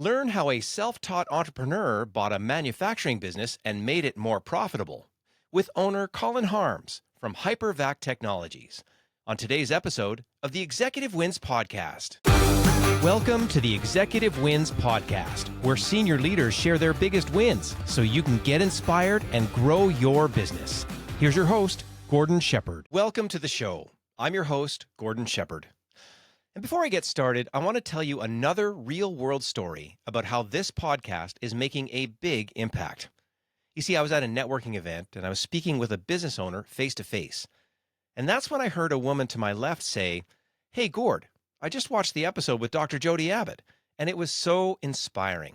Learn how a self taught entrepreneur bought a manufacturing business and made it more profitable with owner Colin Harms from Hypervac Technologies on today's episode of the Executive Wins Podcast. Welcome to the Executive Wins Podcast, where senior leaders share their biggest wins so you can get inspired and grow your business. Here's your host, Gordon Shepherd. Welcome to the show. I'm your host, Gordon Shepherd. And before I get started, I want to tell you another real-world story about how this podcast is making a big impact. You see, I was at a networking event and I was speaking with a business owner face-to-face. And that's when I heard a woman to my left say, "Hey, Gord, I just watched the episode with Dr. Jody Abbott, and it was so inspiring."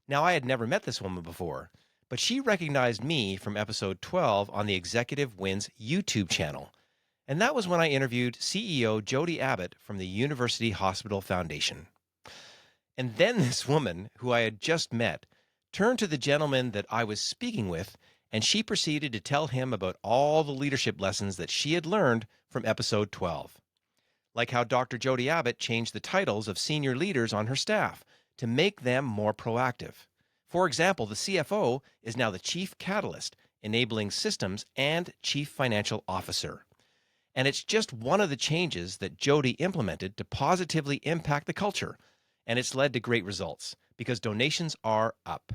Now, I had never met this woman before, but she recognized me from episode 12 on the Executive Wins YouTube channel. And that was when I interviewed CEO Jody Abbott from the University Hospital Foundation. And then this woman, who I had just met, turned to the gentleman that I was speaking with, and she proceeded to tell him about all the leadership lessons that she had learned from episode 12. Like how Dr. Jody Abbott changed the titles of senior leaders on her staff to make them more proactive. For example, the CFO is now the Chief Catalyst, enabling systems, and Chief Financial Officer. And it's just one of the changes that Jody implemented to positively impact the culture. And it's led to great results because donations are up.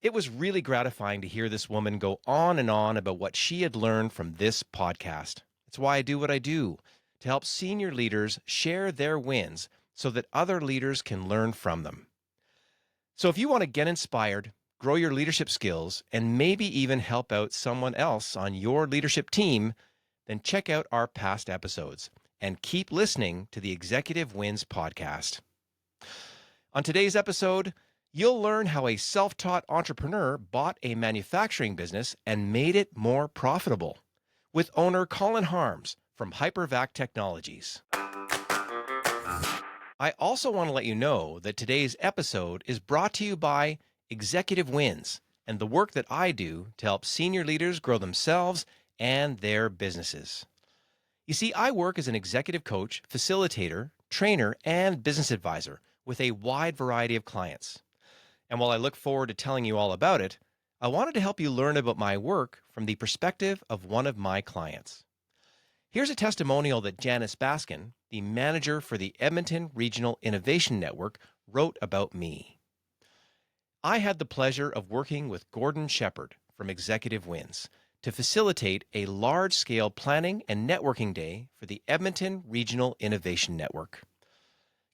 It was really gratifying to hear this woman go on and on about what she had learned from this podcast. It's why I do what I do, to help senior leaders share their wins so that other leaders can learn from them. So if you want to get inspired, grow your leadership skills, and maybe even help out someone else on your leadership team, then check out our past episodes and keep listening to the Executive Wins Podcast. On today's episode, you'll learn how a self-taught entrepreneur bought a manufacturing business and made it more profitable with owner Colin Harms from Hypervac Technologies. I also want to let you know that today's episode is brought to you by Executive Wins and the work that I do to help senior leaders grow themselves and their businesses. You see, I work as an executive coach, facilitator, trainer, and business advisor with a wide variety of clients. And while I look forward to telling you all about it, I wanted to help you learn about my work from the perspective of one of my clients. Here's a testimonial that Janice Baskin, the manager for the Edmonton Regional Innovation Network, wrote about me. I had the pleasure of working with Gordon Shepherd from Executive Wins to facilitate a large-scale planning and networking day for the Edmonton Regional Innovation Network.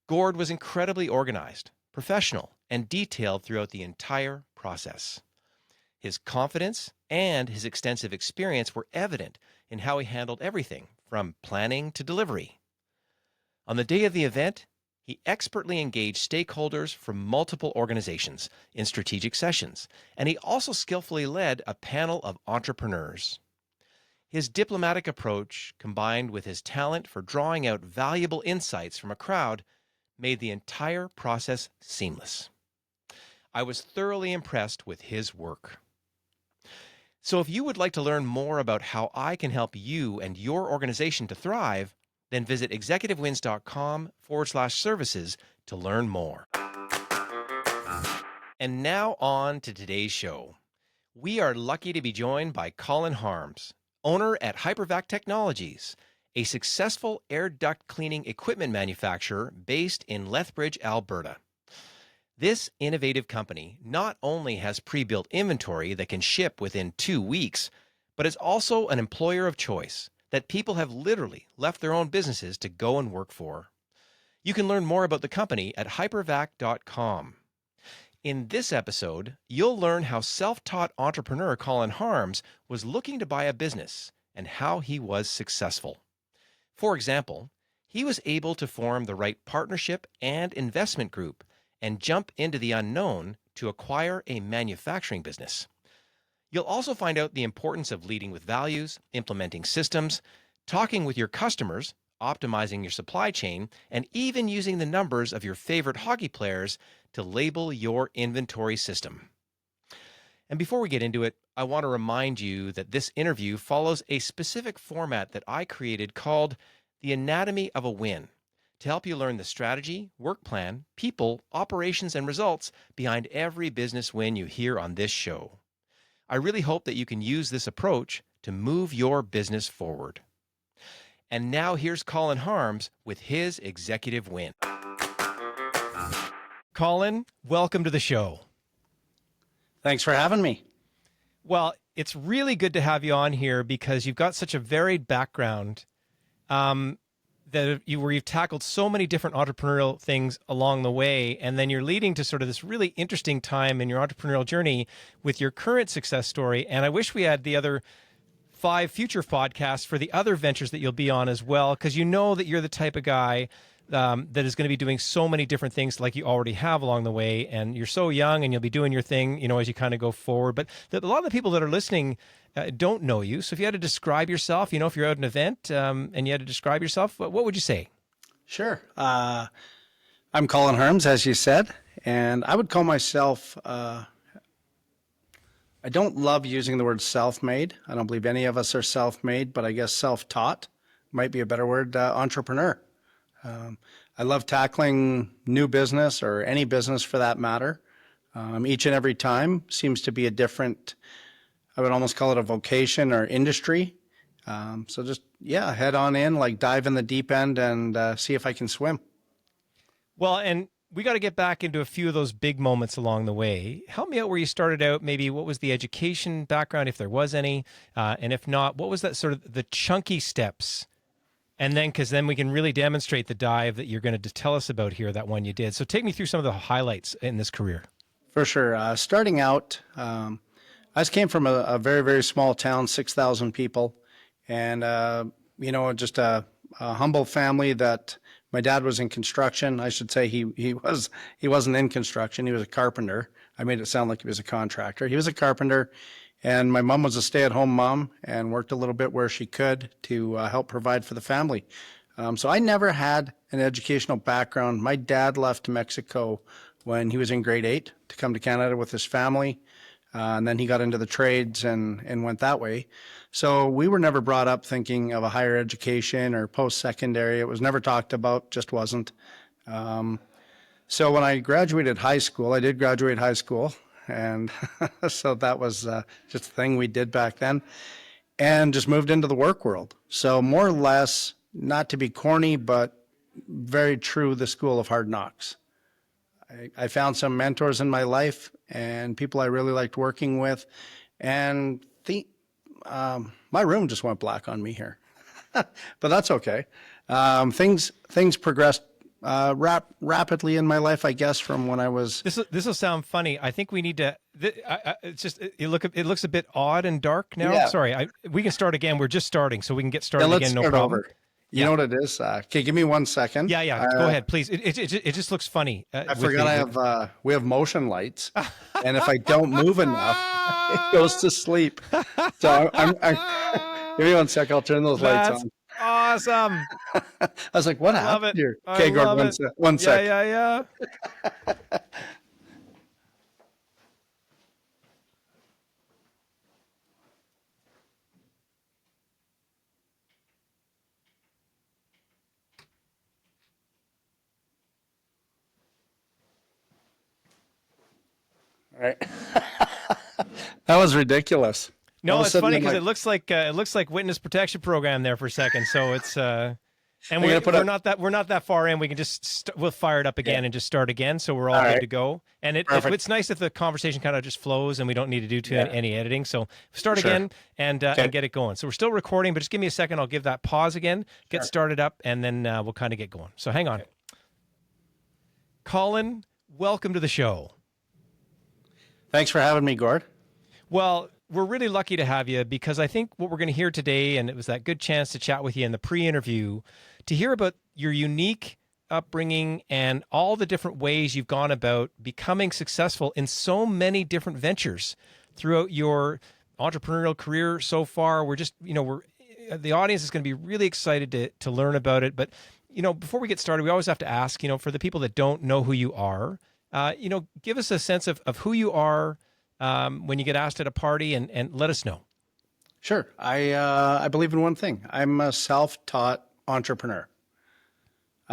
Gord was incredibly organized, professional, and detailed throughout the entire process. His confidence and his extensive experience were evident in how he handled everything from planning to delivery. On the day of the event, he expertly engaged stakeholders from multiple organizations in strategic sessions, and he also skillfully led a panel of entrepreneurs. His diplomatic approach, combined with his talent for drawing out valuable insights from a crowd, made the entire process seamless. I was thoroughly impressed with his work. So if you would like to learn more about how I can help you and your organization to thrive, then visit executivewins.com/services to learn more. And now on to today's show. We are lucky to be joined by Colin Harms, owner at Hypervac Technologies, a successful air duct cleaning equipment manufacturer based in Lethbridge, Alberta. This innovative company not only has pre-built inventory that can ship within 2 weeks, but is also an employer of choice that people have literally left their own businesses to go and work for. You can learn more about the company at hypervac.com. In this episode, you'll learn how self-taught entrepreneur Colin Harms was looking to buy a business and how he was successful. For example, he was able to form the right partnership and investment group and jump into the unknown to acquire a manufacturing business. You'll also find out the importance of leading with values, implementing systems, talking with your customers, optimizing your supply chain, and even using the numbers of your favorite hockey players to label your inventory system. And before we get into it, I want to remind you that this interview follows a specific format that I created called The Anatomy of a Win, to help you learn the strategy, work plan, people, operations, and results behind every business win you hear on this show. I really hope that you can use this approach to move your business forward. And now here's Colin Harms with his executive win. Colin, welcome to the show. Thanks for having me. Well, it's really good to have you on here because you've got such a varied background where you've tackled so many different entrepreneurial things along the way, and then you're leading to sort of this really interesting time in your entrepreneurial journey with your current success story. And I wish we had the other 5 future podcasts for the other ventures that you'll be on as well, because you know that you're the type of guy that is going to be doing so many different things like you already have along the way. And you're so young and you'll be doing your thing, as you kind of go forward. But a lot of the people that are listening don't know you. So if you had to describe yourself, if you're at an event and you had to describe yourself, what would you say? Sure. I'm Colin Harms, as you said, and I would call myself, I don't love using the word self-made. I don't believe any of us are self-made, but I guess self-taught might be a better word, entrepreneur. I love tackling new business or any business for that matter. Each and every time seems to be a different, I would almost call it a vocation or industry. So just, head on in, dive in the deep end and see if I can swim. Well, and we got to get back into a few of those big moments along the way. Help me out where you started out. Maybe what was the education background, if there was any, and if not, what was that sort of the chunky steps? And then, because then we can really demonstrate the dive that you're going to tell us about here, that one you did. So take me through some of the highlights in this career. For sure. Starting out, I just came from a very, very small town, 6,000 people. And, just a humble family that my dad was in construction. I should say he wasn't in construction. He was a carpenter. I made it sound like he was a contractor. He was a carpenter. And my mom was a stay-at-home mom and worked a little bit where she could to help provide for the family. So I never had an educational background. My dad left Mexico when he was in grade 8 to come to Canada with his family. And then he got into the trades and went that way. So we were never brought up thinking of a higher education or post-secondary. It was never talked about, just wasn't. So when I graduated high school, I did graduate high school. And so that was just a thing we did back then, and just moved into the work world. So more or less, not to be corny, but very true, the school of hard knocks. I found some mentors in my life and people I really liked working with. And my room just went black on me here, but that's okay. Things progressed rapidly in my life, I guess, from when I was. This will sound funny. I think we need to. It's just it looks a bit odd and dark now. Yeah. Sorry, we can start again. We're just starting, so we can get started again. No problem. Over. You know what it is? Okay, give me 1 second. Yeah. Go ahead, please. It just looks funny. I forgot we have motion lights, and if I don't move enough, it goes to sleep. So give me 1 sec. I'll turn those lights on. Awesome. I was like, what happened here? Okay, Gordon, one sec. Yeah. All right. That was ridiculous. No, it's funny because it looks like witness protection program there for a second. So it's and we're not that far in. We can just we'll fire it up again and just start again. So we're all good to go. And it's nice if the conversation kind of just flows and we don't need to do any editing. So start again and get it going. So we're still recording, but just give me a second. I'll give that pause again, get started up, and then we'll kind of get going. So hang on. Okay. Colin, welcome to the show. Thanks for having me, Gord. Well, we're really lucky to have you because I think what we're going to hear today, and it was that good chance to chat with you in the pre-interview, to hear about your unique upbringing and all the different ways you've gone about becoming successful in so many different ventures throughout your entrepreneurial career so far. We're just, the audience is going to be really excited to learn about it. But, before we get started, we always have to ask, for the people that don't know who you are, give us a sense of who you are when you get asked at a party and let us know. Sure. I believe in one thing. I'm a self-taught entrepreneur.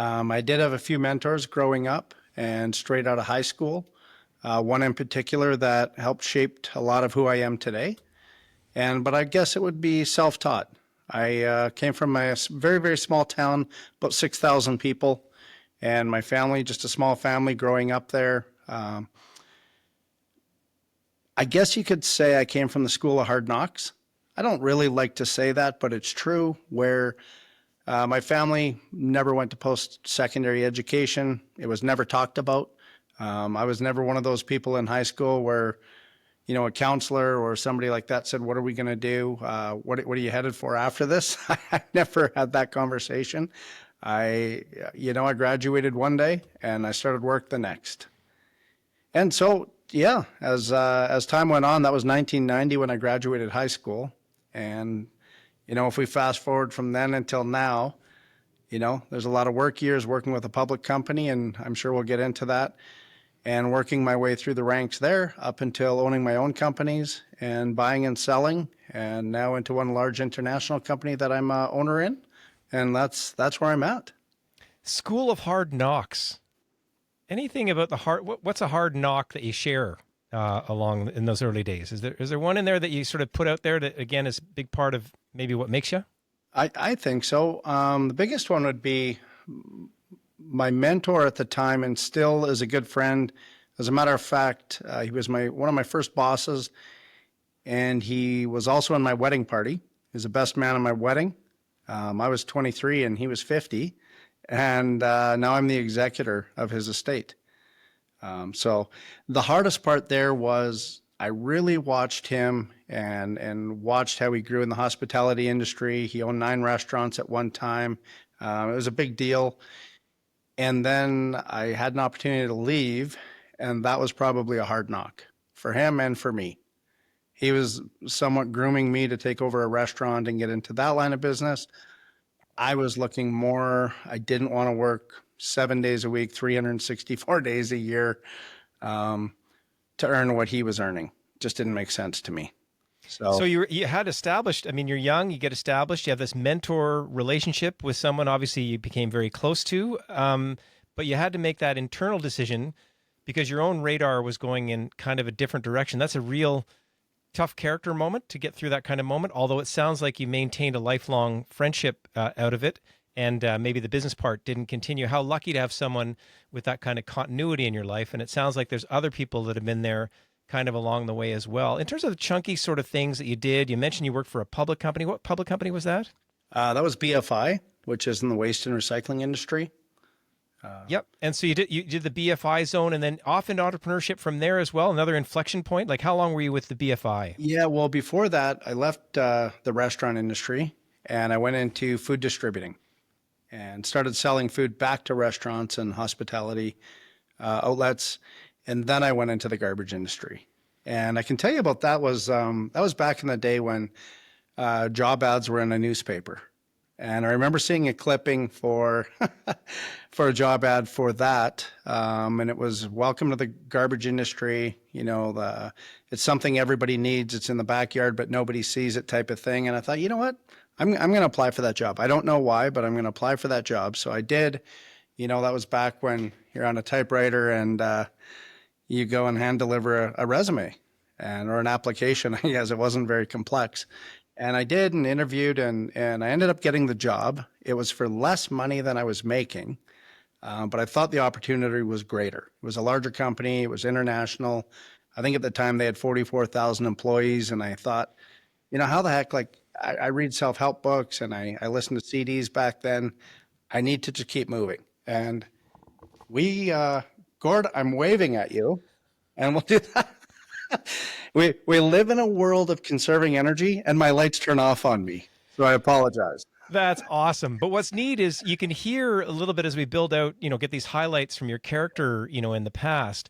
I did have a few mentors growing up and straight out of high school. One in particular that helped shape a lot of who I am today. But I guess it would be self-taught. I came from a very, very small town, about 6,000 people, and my family, just a small family growing up there. I guess you could say I came from the school of hard knocks. I don't really like to say that, but it's true, where my family never went to post-secondary education. It was never talked about. I was never one of those people in high school where, a counselor or somebody like that said, what are we going to do? What are you headed for after this? I never had that conversation. I graduated one day and I started work the next. And so, yeah, as time went on, that was 1990 when I graduated high school. And, if we fast forward from then until now, there's a lot of work years working with a public company, and I'm sure we'll get into that, and working my way through the ranks there up until owning my own companies and buying and selling, and now into one large international company that I'm a owner in. And that's where I'm at. School of hard knocks. Anything about what's a hard knock that you share along in those early days? Is there one in there that you sort of put out there that, again, is a big part of maybe what makes you? I think so. The biggest one would be my mentor at the time, and still is a good friend. As a matter of fact, he was one of my first bosses, and he was also in my wedding party. He was the best man in my wedding. I was 23 and he was 50, and now I'm the executor of his estate. So the hardest part there was I really watched him and watched how he grew in the hospitality industry. He owned 9 restaurants at one time. It was a big deal. And then I had an opportunity to leave, and that was probably a hard knock for him and for me. He was somewhat grooming me to take over a restaurant and get into that line of business. I was looking more, I didn't want to work 7 days a week, 364 days a year, to earn what he was earning. Just didn't make sense to me. So you had established, you're young, you get established, you have this mentor relationship with someone obviously you became very close to, but you had to make that internal decision because your own radar was going in kind of a different direction. That's a real tough character moment to get through that kind of moment, although it sounds like you maintained a lifelong friendship out of it, and maybe the business part didn't continue. How lucky to have someone with that kind of continuity in your life, and it sounds like there's other people that have been there kind of along the way as well. In terms of the chunky sort of things that you did, you mentioned you worked for a public company. What public company was that? That was BFI, which is in the waste and recycling industry. Yep. And so you did the BFI zone and then off into entrepreneurship from there as well, another inflection point. Like how long were you with the BFI? Yeah, well, before that, I left the restaurant industry and I went into food distributing and started selling food back to restaurants and hospitality outlets. And then I went into the garbage industry. And I can tell you about that was back in the day when job ads were in a newspaper. And I remember seeing a clipping for for a job ad for that, and it was "Welcome to the garbage industry." It's something everybody needs. It's in the backyard, but nobody sees it, type of thing. And I thought, you know what, I'm going to apply for that job. I don't know why, but I'm going to apply for that job. So I did. That was back when you're on a typewriter and you go and hand deliver a resume or an application. I guess it wasn't very complex. And I did and interviewed, and I ended up getting the job. It was for less money than I was making, but I thought the opportunity was greater. It was a larger company. It was international. I think at the time they had 44,000 employees, and I thought, how the heck, I read self-help books, and I listened to CDs back then. I need to just keep moving. And Gord, I'm waving at you, and we'll do that. We live in a world of conserving energy, and my lights turn off on me, so I apologize. That's awesome. But what's neat is you can hear a little bit as we build out, get these highlights from your character, in the past.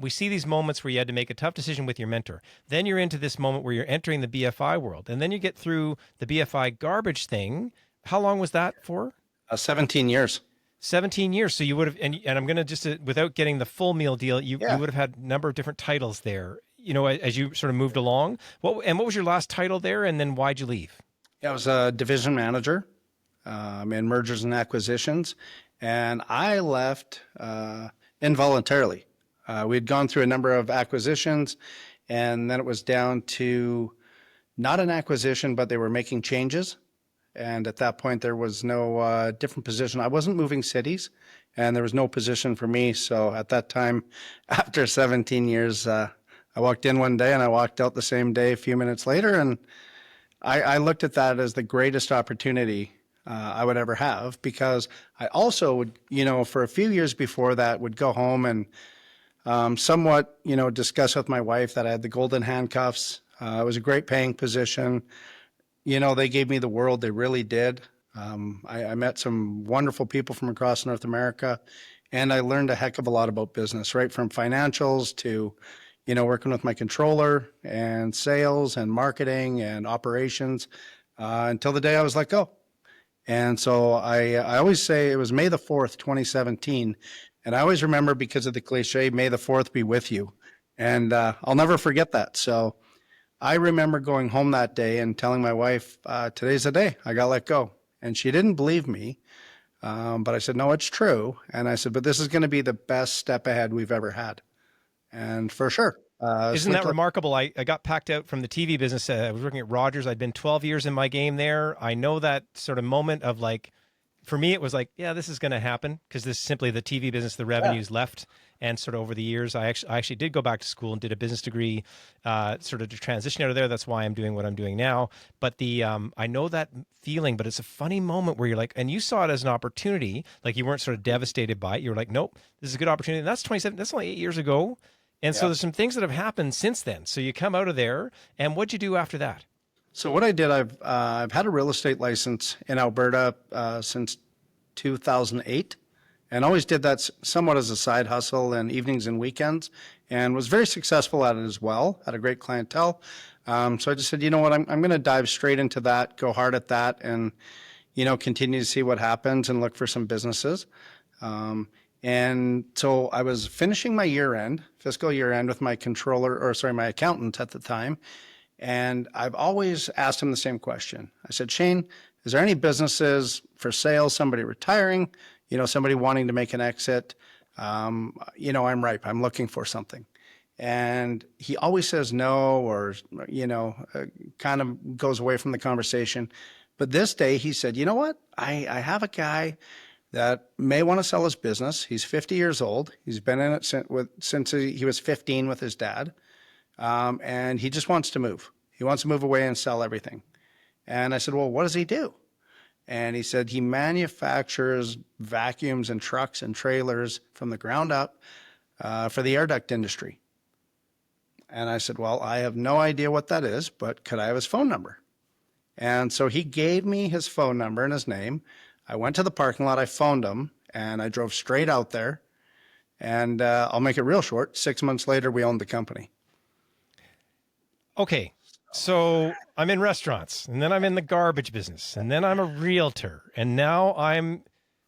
We see these moments where you had to make a tough decision with your mentor. Then you're into this moment where you're entering the BFI world, and then you get through the BFI garbage thing. How long was that for? 17 years. 17 years. So you would have, and I'm going to just, without getting the full meal deal, you would have had a number of different titles there, as you sort of moved along. What was your last title there? And then why'd you leave? Yeah, I was a division manager in mergers and acquisitions. And I left involuntarily. We had gone through a number of acquisitions, and then it was down to not an acquisition, but they were making changes. And at that point, there was no different position. I wasn't moving cities, and there was no position for me. So at that time, after 17 years, I walked in one day and I walked out the same day a few minutes later. And I looked at that as the greatest opportunity I would ever have, because I also would, for a few years before that, would go home and somewhat, discuss with my wife that I had the golden handcuffs. It was a great paying position. They gave me the world. They really did. I met some wonderful people from across North America, and I learned a heck of a lot about business, right from financials to, working with my controller and sales and marketing and operations until the day I was let go. And so I always say it was May the 4th, 2017. And I always remember, because of the cliche, May the 4th be with you. And I'll never forget that. So I remember going home that day and telling my wife, today's the day I got let go. And she didn't believe me. But I said, no, it's true. And I said, but this is going to be the best step ahead we've ever had. And for sure. Isn't that remarkable? I got packed out from the TV business. I was working at Rogers. I'd been 12 years in my game there. I know that sort of moment of like, for me, it was like, yeah, this is going to happen, because this is simply the TV business, the revenues left. And sort of over the years, I actually did go back to school and did a business degree, sort of to transition out of there. That's why I'm doing what I'm doing now. But I know that feeling, but it's a funny moment where you're like, and you saw it as an opportunity, like you weren't sort of devastated by it. You were like, nope, this is a good opportunity. And that's 27, that's only 8 years ago. And so there's some things that have happened since then. So you come out of there, and what'd you do after that? So what I did, I've had a real estate license in Alberta since 2008, and always did that somewhat as a side hustle and evenings and weekends, and was very successful at it as well. Had a great clientele. So I just said, you know what, I'm going to dive straight into that, go hard at that, and continue to see what happens and look for some businesses. And so I was finishing my fiscal year end with my my accountant at the time. And I've always asked him the same question. I said, Shane, is there any businesses for sale, somebody retiring, somebody wanting to make an exit? I'm ripe. I'm looking for something. And he always says no, or, kind of goes away from the conversation. But this day he said, you know what? I have a guy that may want to sell his business. He's 50 years old. He's been in it since he was 15 with his dad. And he just wants to move. He wants to move away and sell everything. And I said, well, what does he do? And he said he manufactures vacuums and trucks and trailers from the ground up for the air duct industry. And I said, well, I have no idea what that is, but could I have his phone number? And so he gave me his phone number and his name. I went to the parking lot, I phoned him, and I drove straight out there. And I'll make it real short. 6 months later, we owned the company. Okay, so I'm in restaurants, and then I'm in the garbage business, and then I'm a realtor, and now I'm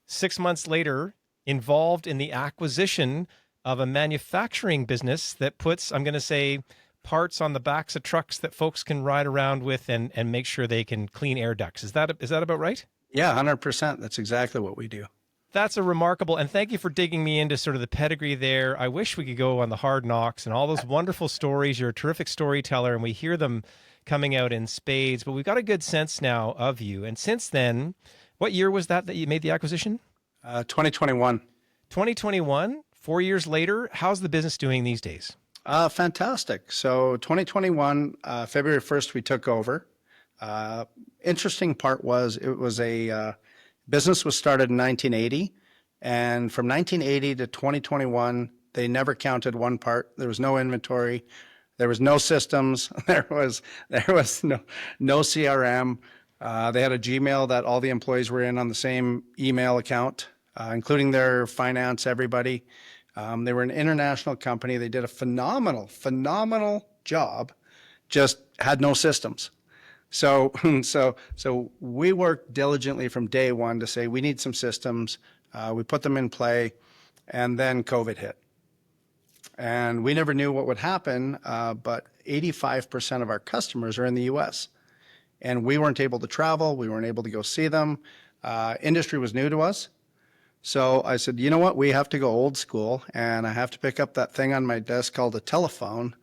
6 months later involved in the acquisition of a manufacturing business that puts, I'm going to say, parts on the backs of trucks that folks can ride around with and make sure they can clean air ducts. Is that about right? Yeah, 100%. That's exactly what we do. That's a remarkable, and thank you for digging me into sort of the pedigree there. I wish we could go on the hard knocks and all those wonderful stories. You're a terrific storyteller, and we hear them coming out in spades, but we've got a good sense now of you. And since then, what year was that you made the acquisition? 2021. 2021, 4 years later. How's the business doing these days? Fantastic. So 2021, February 1st, we took over. Interesting part was it was a business was started in 1980, and from 1980 to 2021, they never counted one part. There was no inventory, there was no systems, there was no CRM. They had a Gmail that all the employees were in on the same email account, including their finance, everybody. They were an international company. They did a phenomenal job, just had no systems. So we worked diligently from day one to say we need some systems. We put them in play, and then COVID hit. And we never knew what would happen, but 85% of our customers are in the US. And we weren't able to travel. We weren't able to go see them. Industry was new to us. So I said, you know what? We have to go old school, and I have to pick up that thing on my desk called a telephone,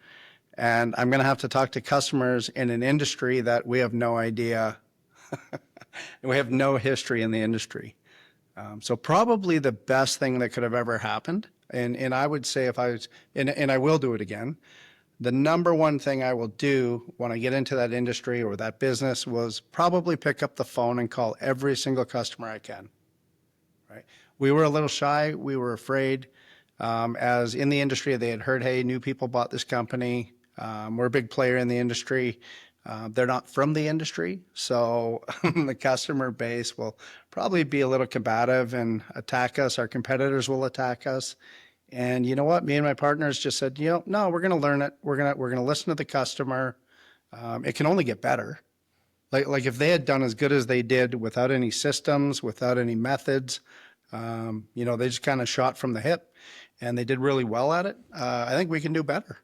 and I'm going to have to talk to customers in an industry that we have no idea, we have no history in the industry. So probably the best thing that could have ever happened, and I would say if I was, and I will do it again, the number one thing I will do when I get into that industry or that business was probably pick up the phone and call every single customer I can. Right? We were a little shy. We were afraid. As in the industry, they had heard, hey, new people bought this company. We're a big player in the industry. They're not from the industry, so the customer base will probably be a little combative and attack us. Our competitors will attack us. And you know what? Me and my partners just said, no, we're going to learn it. We're going to listen to the customer. It can only get better. Like if they had done as good as they did without any systems, without any methods, they just kind of shot from the hip, and they did really well at it. I think we can do better.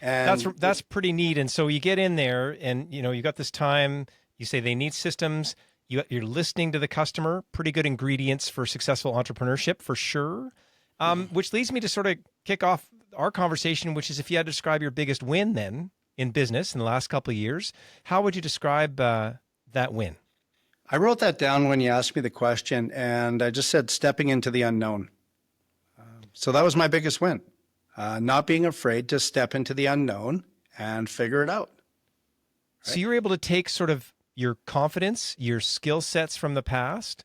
And That's pretty neat. And so you get in there, and you got this time. You say they need systems. You're listening to the customer. Pretty good ingredients for successful entrepreneurship, for sure. Which leads me to sort of kick off our conversation, which is if you had to describe your biggest win then in business in the last couple of years, how would you describe that win? I wrote that down when you asked me the question, and I just said stepping into the unknown. So that was my biggest win, not being afraid to step into the unknown and figure it out. Right? So you were able to take sort of your confidence, your skill sets from the past.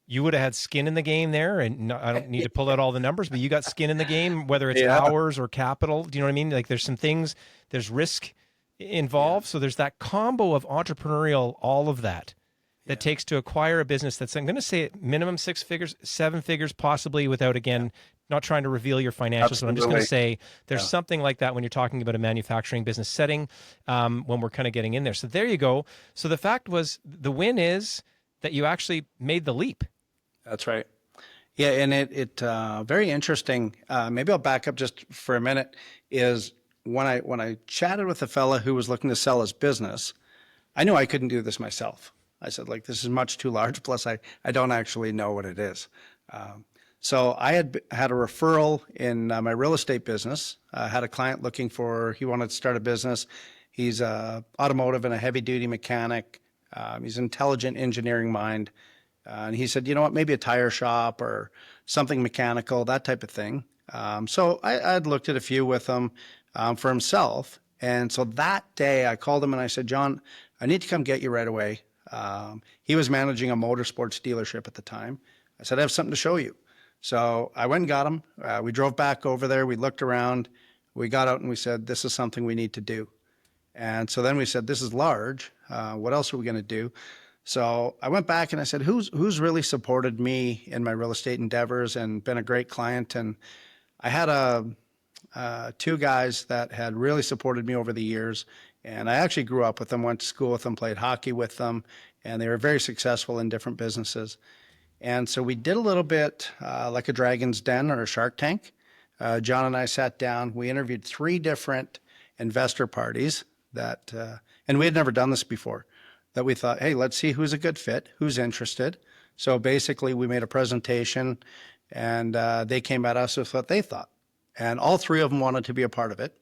You would have had skin in the game there, and I don't need to pull out all the numbers, but you got skin in the game, whether it's hours or capital. Do you know what I mean? Like there's some things, there's risk involved. So there's that combo of entrepreneurial, all of that takes to acquire a business that's, I'm going to say minimum 6 figures, 7 figures, possibly without, again, not trying to reveal your financials, but I'm just going to say there's something like that when you're talking about a manufacturing business setting, when we're kind of getting in there. So there you go. So the fact was, the win is that you actually made the leap. That's right. Yeah, and it very interesting. Maybe I'll back up just for a minute. Is when I chatted with a fella who was looking to sell his business, I knew I couldn't do this myself. I said, this is much too large. Plus, I don't actually know what it is. So I had a referral in my real estate business. I had a client he wanted to start a business. He's automotive and a heavy duty mechanic. He's an intelligent engineering mind. And he said, you know what, maybe a tire shop or something mechanical, that type of thing. So I'd looked at a few with him for himself. And so that day I called him and I said, John, I need to come get you right away. He was managing a motorsports dealership at the time. I said, I have something to show you. So I went and got him. We drove back over there. We looked around. We got out and we said, this is something we need to do. And so then we said, this is large. What else are we going to do? So I went back and I said, who's really supported me in my real estate endeavors and been a great client? And I had two guys that had really supported me over the years. And I actually grew up with them, went to school with them, played hockey with them, and they were very successful in different businesses. And so we did a little bit like a Dragon's Den or a Shark Tank. John and I sat down. We interviewed 3 different investor parties and we had never done this before, that we thought, hey, let's see who's a good fit, who's interested. So basically we made a presentation and they came at us with what they thought. And all 3 of them wanted to be a part of it.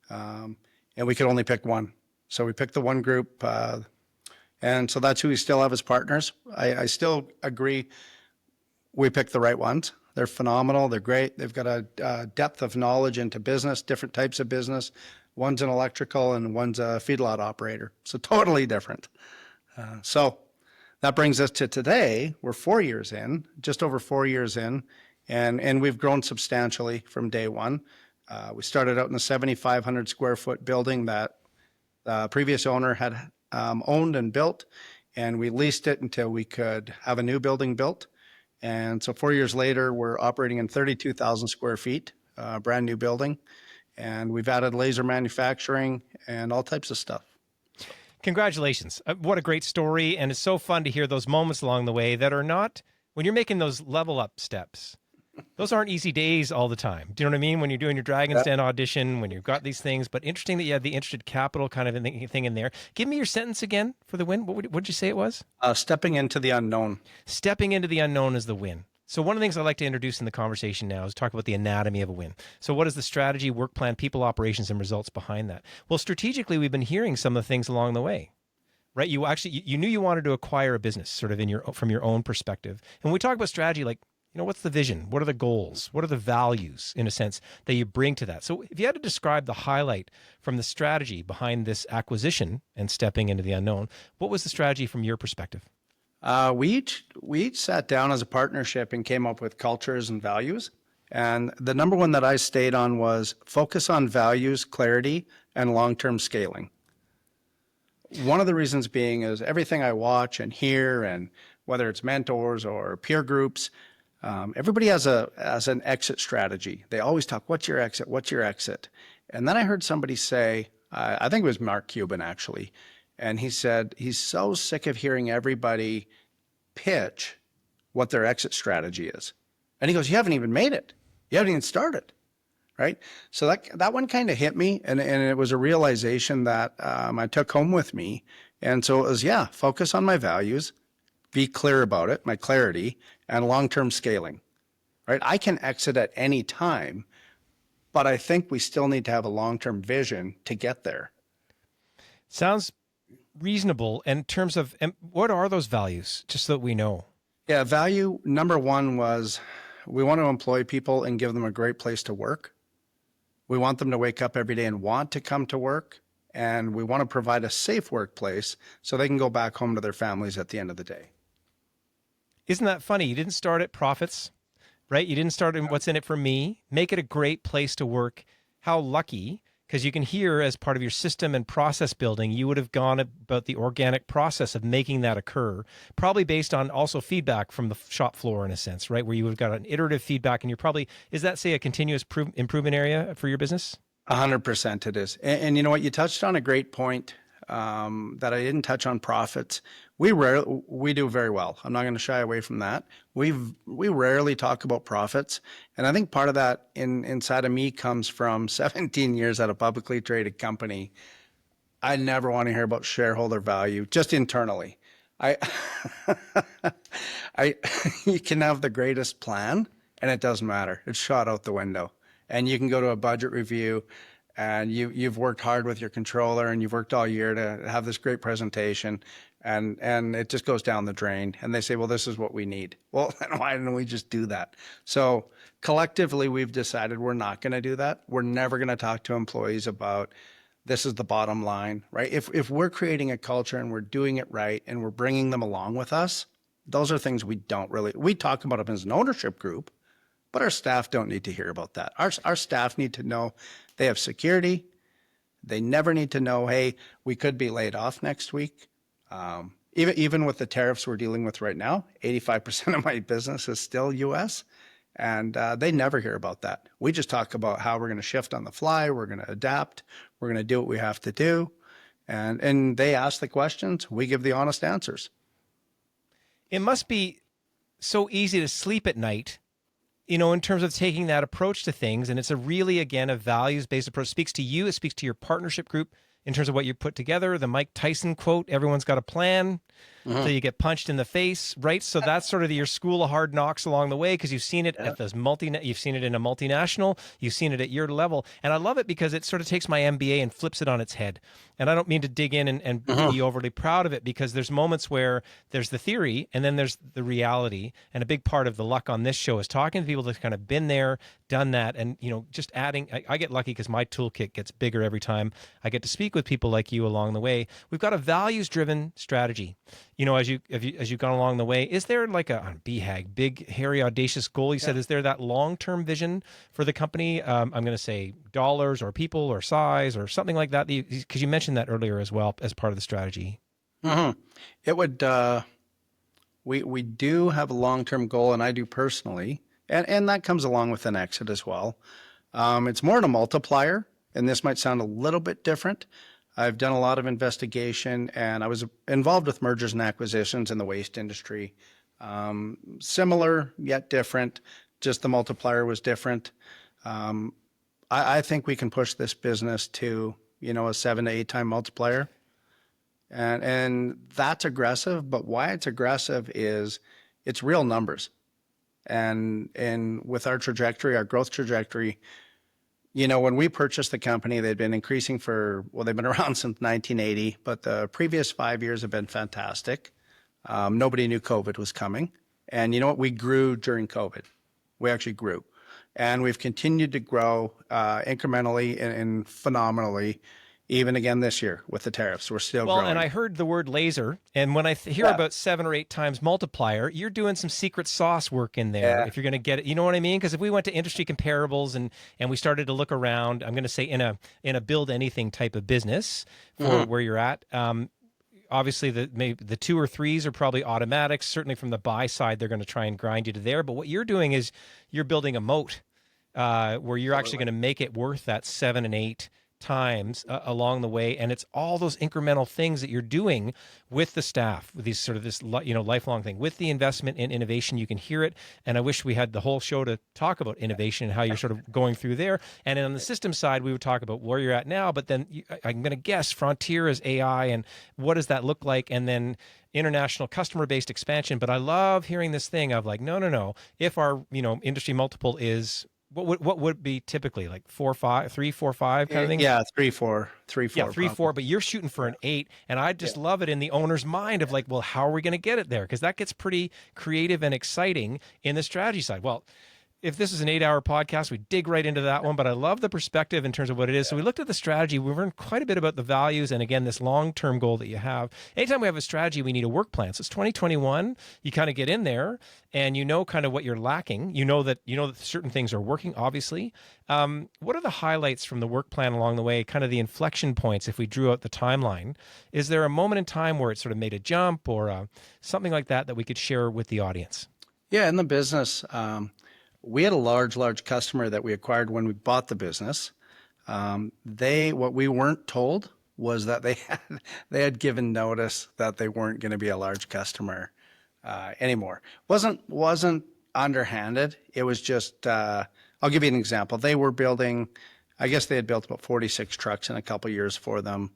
And we could only pick one. So we picked the one group. And so that's who we still have as partners. I still agree we picked the right ones. They're phenomenal. They're great. They've got a depth of knowledge into business, different types of business. One's an electrical and one's a feedlot operator. So totally different. So that brings us to today. We're 4 years in, just over 4 years in, and we've grown substantially from day one. We started out in a 7,500 square foot building that the previous owner had owned and built, and we leased it until we could have a new building built. And so 4 years later, we're operating in 32,000 square feet, brand new building. And we've added laser manufacturing and all types of stuff. Congratulations. What a great story. And it's so fun to hear those moments along the way that are not, when you're making those level up steps, those aren't easy days all the time. Do you know what I mean? When you're doing your Dragon's Den audition, when you've got these things, but interesting that you had the interested capital kind of thing in there. Give me your sentence again for the win. What did you say it was? Stepping into the unknown. Stepping into the unknown is the win. So one of the things I like to introduce in the conversation now is talk about the anatomy of a win. So what is the strategy, work plan, people, operations, and results behind that? Well, strategically, we've been hearing some of the things along the way, right? You knew you wanted to acquire a business sort of from your own perspective. And when we talk about strategy, like, what's the vision? What are the goals? What are the values, in a sense, that you bring to that? So if you had to describe the highlight from the strategy behind this acquisition and stepping into the unknown, what was the strategy from your perspective? We each sat down as a partnership and came up with cultures and values. And the number one that I stayed on was focus on values, clarity, and long-term scaling. One of the reasons being is everything I watch and hear, and whether it's mentors or peer groups, everybody has an exit strategy. They always talk, what's your exit? What's your exit? And then I heard somebody say, I think it was Mark Cuban actually, and he said he's so sick of hearing everybody pitch what their exit strategy is. And he goes, you haven't even made it. You haven't even started. Right. So that one kind of hit me. And it was a realization that I took home with me. And so it was, focus on my values, be clear about it, my clarity, and long-term scaling. Right. I can exit at any time, but I think we still need to have a long-term vision to get there. Sounds reasonable. In terms of, what are those values, just so that we know? Yeah, value number one was we want to employ people and give them a great place to work. We want them to wake up every day and want to come to work. And we want to provide a safe workplace so they can go back home to their families at the end of the day. Isn't that funny? You didn't start at profits, right? You didn't start in what's in it for me. Make it a great place to work. How lucky, because you can hear as part of your system and process building, you would have gone about the organic process of making that occur, probably based on also feedback from the shop floor in a sense, right? Where you would have got an iterative feedback, and you're probably, is that, say, a continuous improvement area for your business? 100% it is. And you know what? You touched on a great point that I didn't touch on profits. We do very well. I'm not going to shy away from that. We rarely talk about profits. And I think part of that inside of me comes from 17 years at a publicly traded company. I never want to hear about shareholder value, just internally. I you can have the greatest plan and it doesn't matter. It's shot out the window. And you can go to a budget review and you've worked hard with your controller and you've worked all year to have this great presentation, and it just goes down the drain. And they say, well, this is what we need. Well, then why didn't we just do that? So collectively, we've decided we're not going to do that. We're never going to talk to employees about this is the bottom line, right? If we're creating a culture and we're doing it right and we're bringing them along with us, those are things we talk about them as an ownership group, but our staff don't need to hear about that. Our staff need to know they have security. They never need to know, hey, we could be laid off next week. Even with the tariffs we're dealing with right now, 85% of my business is still U.S., and they never hear about that. We just talk about how we're going to shift on the fly, we're going to adapt, we're going to do what we have to do, and they ask the questions, we give the honest answers. It must be so easy to sleep at night, in terms of taking that approach to things. And it's again, a values-based approach. It speaks to you. It speaks to your partnership group in terms of what you put together. The Mike Tyson quote, everyone's got a plan until you get punched in the face, right? So that's sort of your school of hard knocks along the way, because you've seen it at this you've seen it in a multinational, you've seen it at your level. And I love it because it sort of takes my MBA and flips it on its head. And I don't mean to dig in and be overly proud of it, because there's moments where there's the theory and then there's the reality. And a big part of the luck on this show is talking to people that's kind of been there, done that, and just adding. I get lucky because my toolkit gets bigger every time I get to speak with people like you along the way. We've got a values-driven strategy. As you've gone along the way, is there like a BHAG, big, hairy, audacious goal? You said, is there that long-term vision for the company? I'm going to say dollars or people or size or something like that, because you mentioned that earlier as well as part of the strategy. It would. We do have a long-term goal, and I do personally, and that comes along with an exit as well. It's more than a multiplier, and this might sound a little bit different. I've done a lot of investigation, and I was involved with mergers and acquisitions in the waste industry. Similar yet different, just the multiplier was different. I think we can push this business to, a 7 to 8 time multiplier. And that's aggressive, but why it's aggressive is it's real numbers. And with our trajectory, our growth trajectory, when we purchased the company, they'd been increasing they've been around since 1980, but the previous 5 years have been fantastic. Nobody knew COVID was coming. And you know what? We grew during COVID. We actually grew. And we've continued to grow incrementally and phenomenally, even again this year with the tariffs. We're still Well, growing. and I heard the word laser, and when I hear Yeah. about 7 or 8 times multiplier, you're doing some secret sauce work in there Yeah. if you're going to get it. You know what I mean? Because if we went to industry comparables and we started to look around, I'm going to say in a build anything type of business for where you're at. Obviously, maybe the 2 or 3s are probably automatics. Certainly, from the buy side, they're going to try and grind you to there. But what you're doing is you're building a moat where you're actually going to make it worth that 7 and 8 times along the way, and it's all those incremental things that you're doing with the staff, with these sort of this lifelong thing, with the investment in innovation. You can hear it, and I wish we had the whole show to talk about innovation and how you're sort of going through there. And then on the system side, we would talk about where you're at now, but then I'm going to guess frontier is AI, and what does that look like, and then international customer-based expansion. But I love hearing this thing of like, no. If our industry multiple is what would it be typically like 4, 5, 3, 4, 5 kind of thing? Yeah, 3, 4, Yeah, 3, probably. 4. But you're shooting for an 8, and I just love it in the owner's mind of like, well, how are we going to get it there? Because that gets pretty creative and exciting in the strategy side. Well, if this is an 8-hour podcast, we dig right into that one, but I love the perspective in terms of what it is. So we looked at the strategy. We learned quite a bit about the values. And again, this long-term goal that you have. Anytime we have a strategy, we need a work plan. So it's 2021. You kind of get in there and you know kind of what you're lacking. You know that certain things are working, obviously. What are the highlights from the work plan along the way, kind of the inflection points if we drew out the timeline? Is there a moment in time where it sort of made a jump or something like that we could share with the audience? Yeah, in the business, we had a large customer that we acquired when we bought the business. What we weren't told was that they had given notice that they weren't going to be a large customer anymore. Wasn't underhanded. It was just. I'll give you an example. They were building. I guess they had built about 46 trucks in a couple of years for them.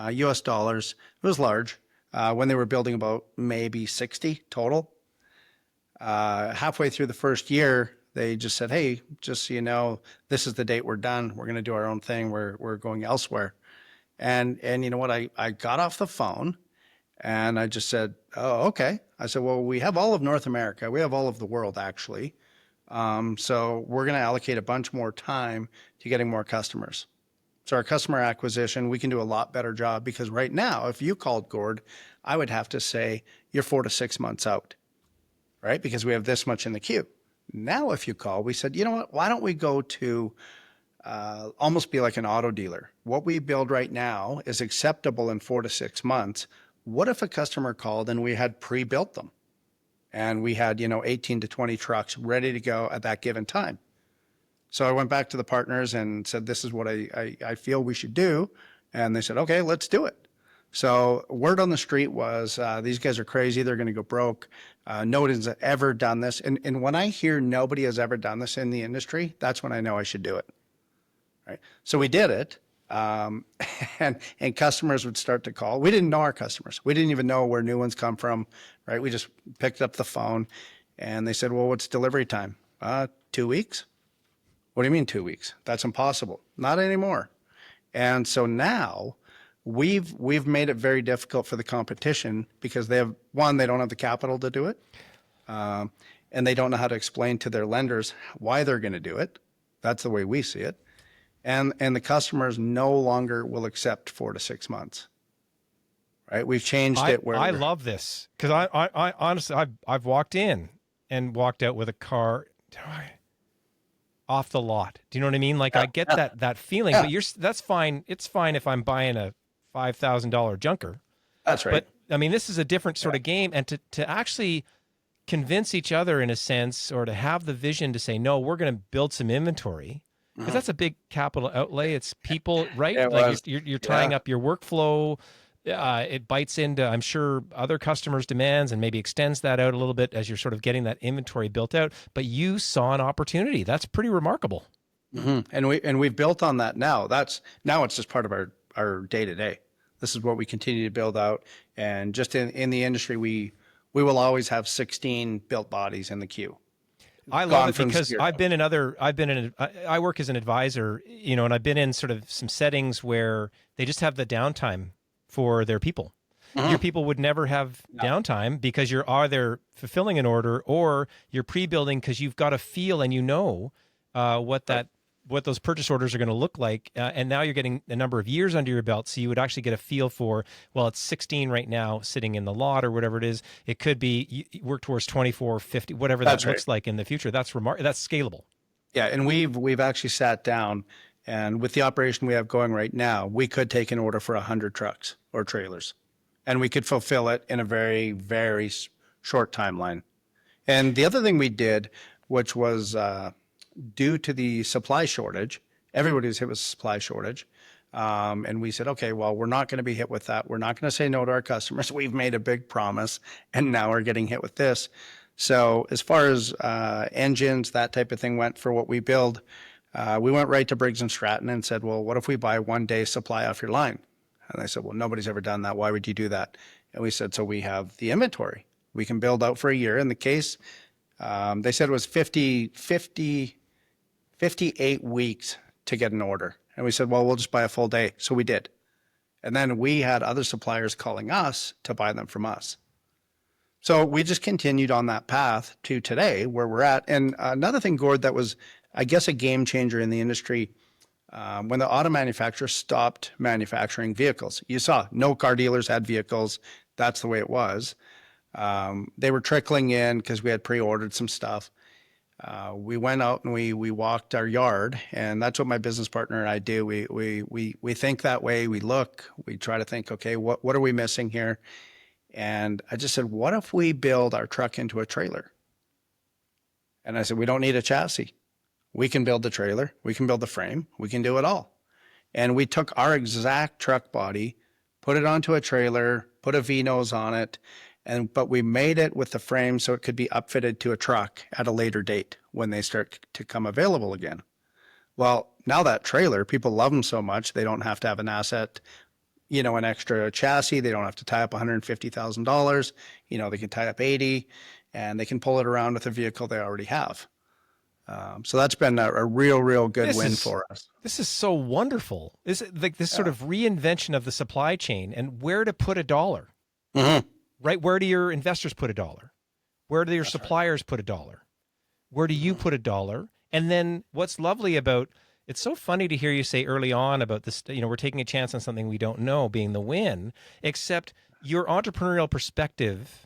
U.S. dollars. It was large. When they were building about maybe 60 total. Halfway through the first year, they just said, "Hey, just so you know, this is the date we're done. We're going to do our own thing. We're going elsewhere." And you know what? I got off the phone and I just said, "Oh, okay." I said, "Well, we have all of North America. We have all of the world, actually. So we're going to allocate a bunch more time to getting more customers. So our customer acquisition, we can do a lot better job because right now, if you called Gord, I would have to say you're 4 to 6 months out, right? Because we have this much in the queue. Now, if you call, we said, you know what? Why don't we go to almost be like an auto dealer? What we build right now is acceptable in 4 to 6 months. What if a customer called and we had pre-built them and we had, 18 to 20 trucks ready to go at that given time? So I went back to the partners and said, this is what I feel we should do. And they said, okay, let's do it. So word on the street was these guys are crazy. They're going to go broke. Nobody's ever done this. And when I hear nobody has ever done this in the industry, that's when I know I should do it. Right. So we did it. And customers would start to call. We didn't know our customers. We didn't even know where new ones come from. Right. We just picked up the phone and they said, well, what's delivery time? 2 weeks. What do you mean 2 weeks? That's impossible. Not anymore. And so now we've made it very difficult for the competition because they don't have the capital to do it. And they don't know how to explain to their lenders why they're going to do it. That's the way we see it. And the customers no longer will accept 4 to 6 months. Right? We've changed it where I love this because I honestly I've walked in and walked out with a car off the lot. Do you know what I mean? Like I get that feeling, but that's fine. It's fine if I'm buying a $5,000 junker. That's right. But I mean, this is a different sort of game, and to actually convince each other in a sense, or to have the vision to say, no, we're going to build some inventory, because that's a big capital outlay. It's people, right? It like was. you're tying up your workflow. It bites into, I'm sure, other customers' demands and maybe extends that out a little bit as you're sort of getting that inventory built out. But you saw an opportunity. That's pretty remarkable. Mm-hmm. And we've built on that now. Now it's just part of our day to day. This is what we continue to build out. And just in the industry, we will always have 16 built bodies in the queue. I love gone it from because zero. I work as an advisor, and I've been in sort of some settings where they just have the downtime for their people. Your Mhm. people would never have Yeah, downtime because you're either fulfilling an order or you're pre-building because you've got a feel and right. what those purchase orders are going to look like. And now you're getting a number of years under your belt. So you would actually get a feel for, well, it's 16 right now sitting in the lot or whatever it is. It could be you work towards 24, 50, whatever that That's right. looks like in the future. That's scalable. Yeah, and we've actually sat down, and with the operation we have going right now, we could take an order for 100 trucks or trailers, and we could fulfill it in a very, very short timeline. And the other thing we did, which was due to the supply shortage, everybody was hit with supply shortage. And we said, okay, well, we're not going to be hit with that. We're not going to say no to our customers. We've made a big promise, and now we're getting hit with this. So, as far as engines, that type of thing went for what we build, we went right to Briggs and Stratton and said, well, what if we buy 1 day supply off your line? And they said, well, nobody's ever done that. Why would you do that? And we said, so we have the inventory. We can build out for a year. In the case, they said it was 58 weeks to get an order. And we said, well, we'll just buy a full day. So we did. And then we had other suppliers calling us to buy them from us. So we just continued on that path to today where we're at. And another thing, Gord, that was, I guess, a game changer in the industry when the auto manufacturers stopped manufacturing vehicles. You saw no car dealers had vehicles. That's the way it was. They were trickling in because we had pre-ordered some stuff. We went out and we walked our yard, and that's what my business partner and I do. We think that way. We look. We try to think, okay, what are we missing here? And I just said, what if we build our truck into a trailer? And I said, we don't need a chassis. We can build the trailer. We can build the frame. We can do it all. And we took our exact truck body, put it onto a trailer, put a V-nose on it, but we made it with the frame so it could be upfitted to a truck at a later date when they start to come available again. Well, now that trailer, people love them so much, they don't have to have an asset, an extra chassis. They don't have to tie up $150,000. They can tie up 80 and they can pull it around with a vehicle they already have. So that's been a real good win for us. This is so wonderful. This like this sort of reinvention of the supply chain and where to put a dollar. Mm-hmm. Right? Where do your investors put a dollar? Where do your suppliers put a dollar? Where do you put a dollar? And then what's lovely about it's so funny to hear you say early on about this, we're taking a chance on something we don't know being the win, except your entrepreneurial perspective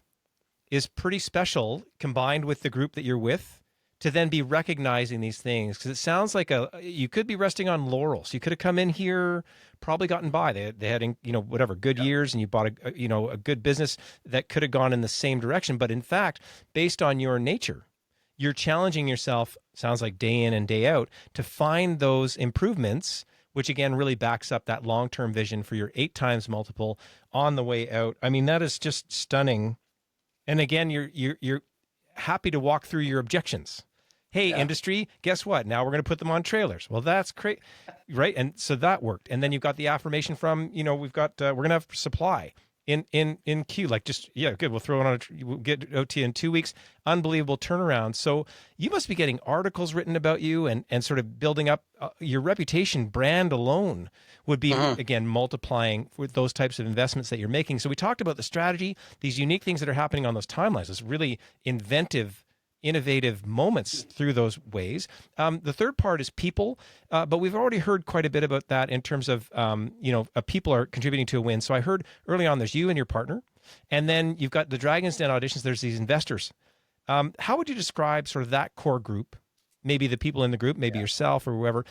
is pretty special combined with the group that you're with to then be recognizing these things. Because it sounds like you could be resting on laurels. You could have come in here, probably gotten by. They had, whatever, good years and you bought a good business that could have gone in the same direction. But in fact, based on your nature, you're challenging yourself, sounds like day in and day out, to find those improvements, which again really backs up that long-term vision for your 8 times multiple on the way out. I mean, that is just stunning. And again, you're happy to walk through your objections. Hey, industry, guess what? Now we're going to put them on trailers. Well, that's great, right? And so that worked. And then you've got the affirmation from, we're going to have supply in queue. Like good. We'll throw it on. We'll get out to you in 2 weeks. Unbelievable turnaround. So you must be getting articles written about you and sort of building up your reputation. Brand alone would be again multiplying with those types of investments that you're making. So we talked about the strategy, these unique things that are happening on those timelines. This really innovative moments through those ways. The third part is people, but we've already heard quite a bit about that in terms of, people are contributing to a win. So I heard early on there's you and your partner, and then you've got the Dragon's Den auditions, there's these investors. How would you describe sort of that core group, maybe the people in the group, maybe yourself or whoever,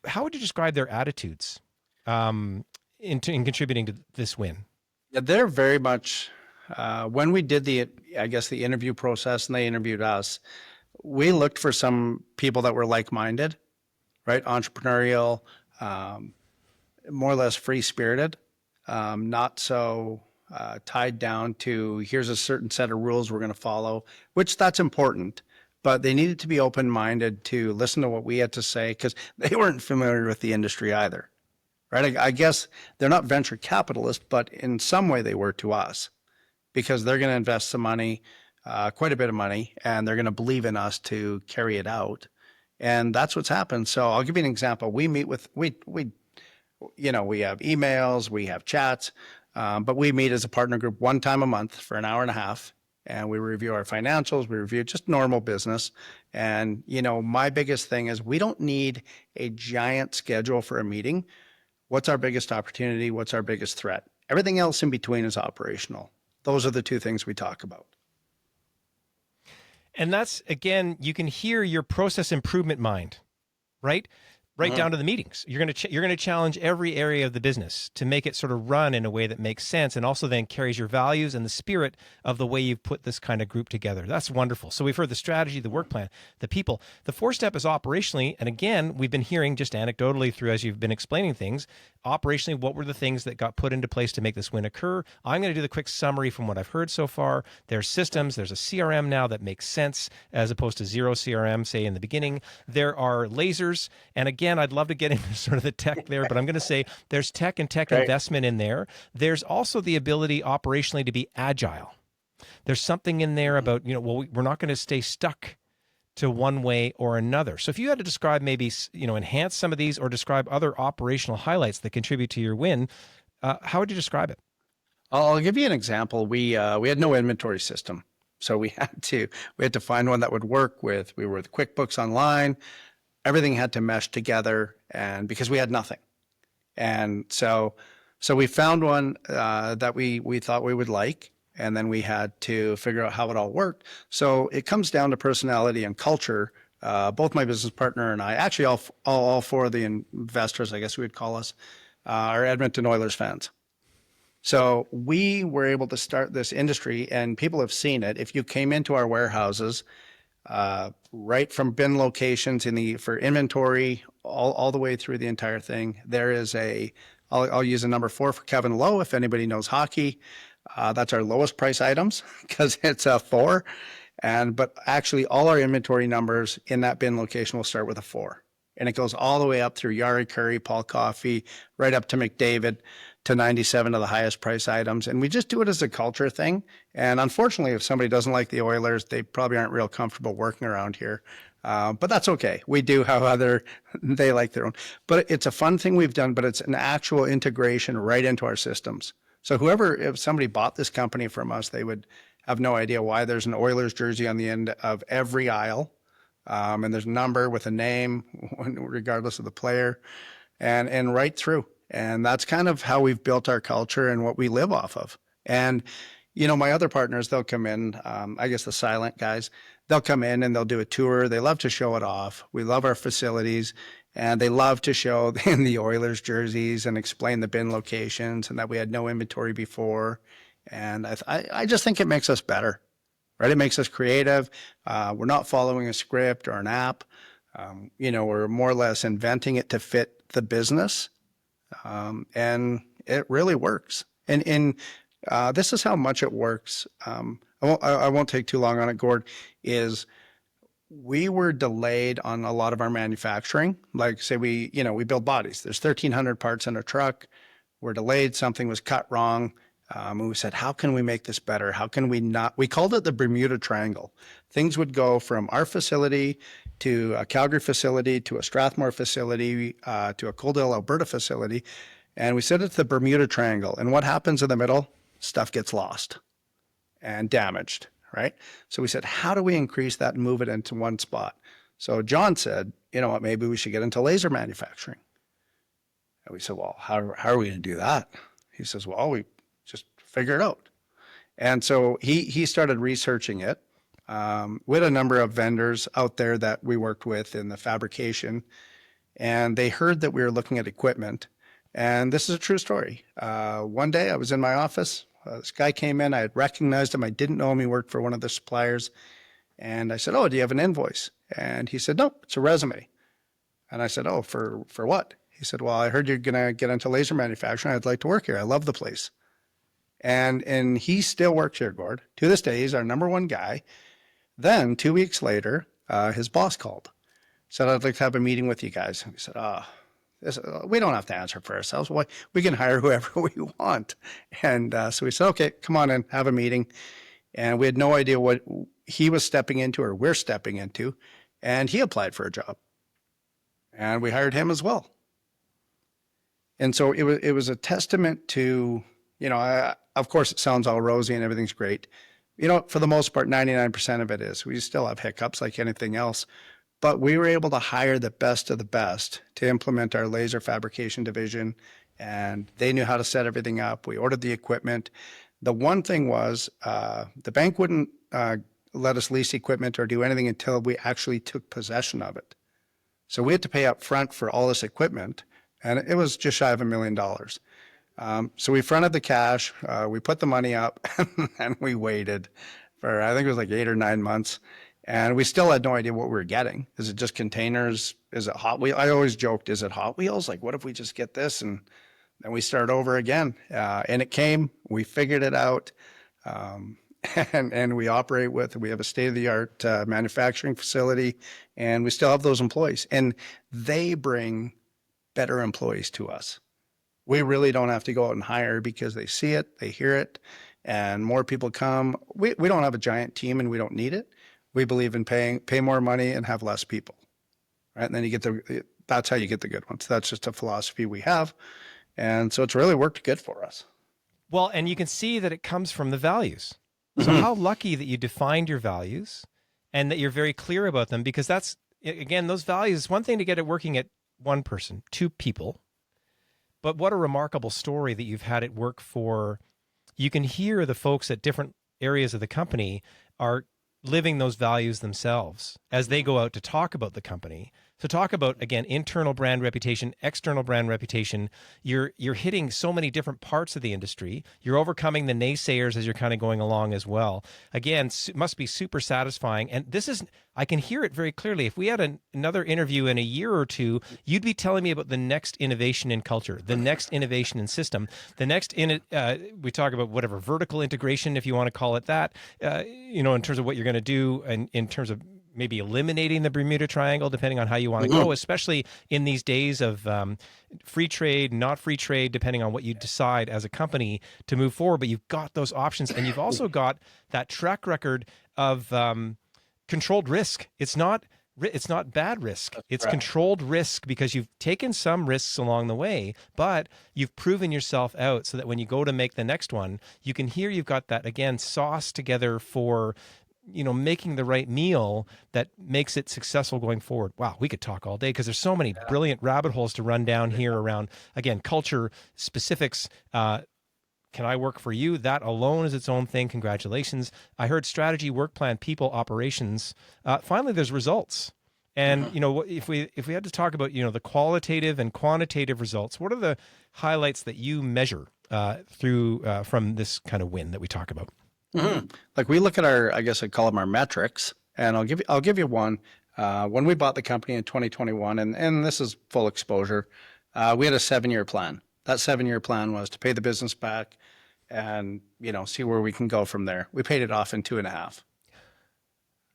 how would you describe their attitudes in contributing to this win? Yeah, they're very much, when we did the interview process and they interviewed us, we looked for some people that were like-minded, right? Entrepreneurial, more or less free-spirited, not so tied down to here's a certain set of rules we're going to follow, which that's important, but they needed to be open-minded to listen to what we had to say because they weren't familiar with the industry either, right? I guess they're not venture capitalists, but in some way they were to us, because they're going to invest some money. quite a bit of money, and they're going to believe in us to carry it out. And that's what's happened. So I'll give you an example. We meet with, we have emails, we have chats, but we meet as a partner group one time a month for an hour and a half. And we review our financials, we review just normal business. And, my biggest thing is we don't need a giant schedule for a meeting. What's our biggest opportunity? What's our biggest threat? Everything else in between is operational. Those are the two things we talk about. And that's, again, you can hear your process improvement mind, right? Right down to the meetings. You're going to challenge every area of the business to make it sort of run in a way that makes sense, and also then carries your values and the spirit of the way you've put this kind of group together. That's wonderful. So we've heard the strategy, the work plan, the people. The fourth step is operationally. And again, we've been hearing just anecdotally through as you've been explaining things, operationally, what were the things that got put into place to make this win occur? I'm going to do the quick summary from what I've heard so far. There's systems. There's a CRM now that makes sense as opposed to zero CRM, say, in the beginning. There are lasers. And again, I'd love to get into sort of the tech there, but I'm going to say there's tech and tech investment in there. There's also the ability operationally to be agile. There's something in there about, we're not going to stay stuck to one way or another. So if you had to describe maybe, enhance some of these or describe other operational highlights that contribute to your win, how would you describe it? I'll give you an example. We had no inventory system. So we had to find one that would work with, we were with QuickBooks Online. Everything had to mesh together, and because we had nothing. And so we found one that we thought we would like, and then we had to figure out how it all worked. So it comes down to personality and culture. Both my business partner and I, actually all four of the investors, I guess we would call us, are Edmonton Oilers fans. So we were able to start this industry, and people have seen it. If you came into our warehouses, right from bin locations for inventory, all the way through the entire thing, there is I'll use a number 4 for Kevin Lowe, if anybody knows hockey. That's our lowest price items because it's a 4. But actually all our inventory numbers in that bin location will start with a 4. And it goes all the way up through Yari Curry, Paul Coffey, right up to McDavid, to 97 of the highest price items. And we just do it as a culture thing. And unfortunately, if somebody doesn't like the Oilers, they probably aren't real comfortable working around here. But that's okay. We do have they like their own. But it's a fun thing we've done, but it's an actual integration right into our systems. So if somebody bought this company from us, they would have no idea why there's an Oilers jersey on the end of every aisle. And there's a number with a name, regardless of the player, and right through. And that's kind of how we've built our culture and what we live off of. And, my other partners, they'll come in, I guess the silent guys, they'll come in and they'll do a tour. They love to show it off. We love our facilities, and they love to show in the Oilers jerseys and explain the bin locations and that we had no inventory before. And I just think it makes us better, right? It makes us creative. We're not following a script or an app. We're more or less inventing it to fit the business. And it really works. And this is how much it works. I won't take too long on it, Gord, is we were delayed on a lot of our manufacturing. Like say we build bodies. There's 1,300 parts in a truck. We're delayed. Something was cut wrong. And we said, how can we make this better? How can we not? We called it the Bermuda Triangle. Things would go from our facility to a Calgary facility, to a Strathmore facility, to a Coaldale, Alberta facility. And we said it's the Bermuda Triangle. And what happens in the middle? Stuff gets lost and damaged, right? So we said, how do we increase that and move it into one spot? So John said, you know what, maybe we should get into laser manufacturing. And we said, well, how are we going to do that? He says, well, we just figure it out. And so he started researching it. We had a number of vendors out there that we worked with in the fabrication, and they heard that we were looking at equipment. And this is a true story. One day I was in my office. This guy came in. I had recognized him. I didn't know him. He worked for one of the suppliers. And I said, oh, do you have an invoice? And he said, no, it's a resume. And I said, oh, for what? He said, well, I heard you're going to get into laser manufacturing. I'd like to work here. I love the place. And he still works here, Gord. To this day, he's our number one guy. Then 2 weeks later, his boss called, said, I'd like to have a meeting with you guys. And we said, we don't have to answer for ourselves. We can hire whoever we want. And so we said, okay, come on in, have a meeting. and we had no idea what he was stepping into or we're stepping into. And he applied for a job, and we hired him as well. And so it was a testament to, of course, it sounds all rosy and everything's great. For the most part, 99% of it is. We still have hiccups like anything else, but we were able to hire the best of the best to implement our laser fabrication division, and they knew how to set everything up. We ordered the equipment. The one thing was the bank wouldn't let us lease equipment or do anything until we actually took possession of it. So we had to pay up front for all this equipment, and it was just shy of $1 million. So we fronted the cash, we put the money up, and we waited for, I think it was like 8 or 9 months. And we still had no idea what we were getting. Is it just containers? Is it Hot Wheels? I always joked, is it Hot Wheels? Like, what if we just get this? And then we start over again. And it came, we figured it out. And we operate we have a state-of-the-art manufacturing facility, and we still have those employees. And they bring better employees to us. We really don't have to go out and hire because they see it, they hear it, and more people come. We don't have a giant team, and we don't need it. We believe in pay more money and have less people, right? And then that's how you get the good ones. That's just a philosophy we have. And so it's really worked good for us. Well, and you can see that it comes from the values. So how lucky that you defined your values and that you're very clear about them, because that's, again, those values, it's one thing to get it working at one person, 2 people, but what a remarkable story that you've had it work for. You can hear the folks at different areas of the company are living those values themselves as they go out to talk about the company. So talk about, again, internal brand reputation, external brand reputation. You're hitting so many different parts of the industry. You're overcoming the naysayers as you're kind of going along as well. Again, must be super satisfying. And this is, I can hear it very clearly. If we had another interview in a year or two, you'd be telling me about the next innovation in culture, the next innovation in system, the next, we talk about whatever, vertical integration, if you want to call it that, in terms of what you're going to do and in terms of maybe eliminating the Bermuda Triangle, depending on how you want to go, especially in these days of free trade, not free trade, depending on what you decide as a company to move forward. But you've got those options, and you've also got that track record of controlled risk. It's not bad risk. It's controlled risk because you've taken some risks along the way, but you've proven yourself out so that when you go to make the next one, you can hear you've got that, again, sauce together for making the right meal that makes it successful going forward. Wow, we could talk all day because there's so many brilliant rabbit holes to run down here around, again, culture, specifics. Can I work for you? That alone is its own thing. Congratulations. I heard strategy, work plan, people, operations. Finally, there's results. And, if we had to talk about, the qualitative and quantitative results, what are the highlights that you measure through from this kind of win that we talk about? Mm-hmm. Like we look at I guess I'd call them our metrics, and I'll give you one. When we bought the company in 2021, and this is full exposure, we had a 7-year plan. That 7-year plan was to pay the business back and, see where we can go from there. We paid it off in 2.5,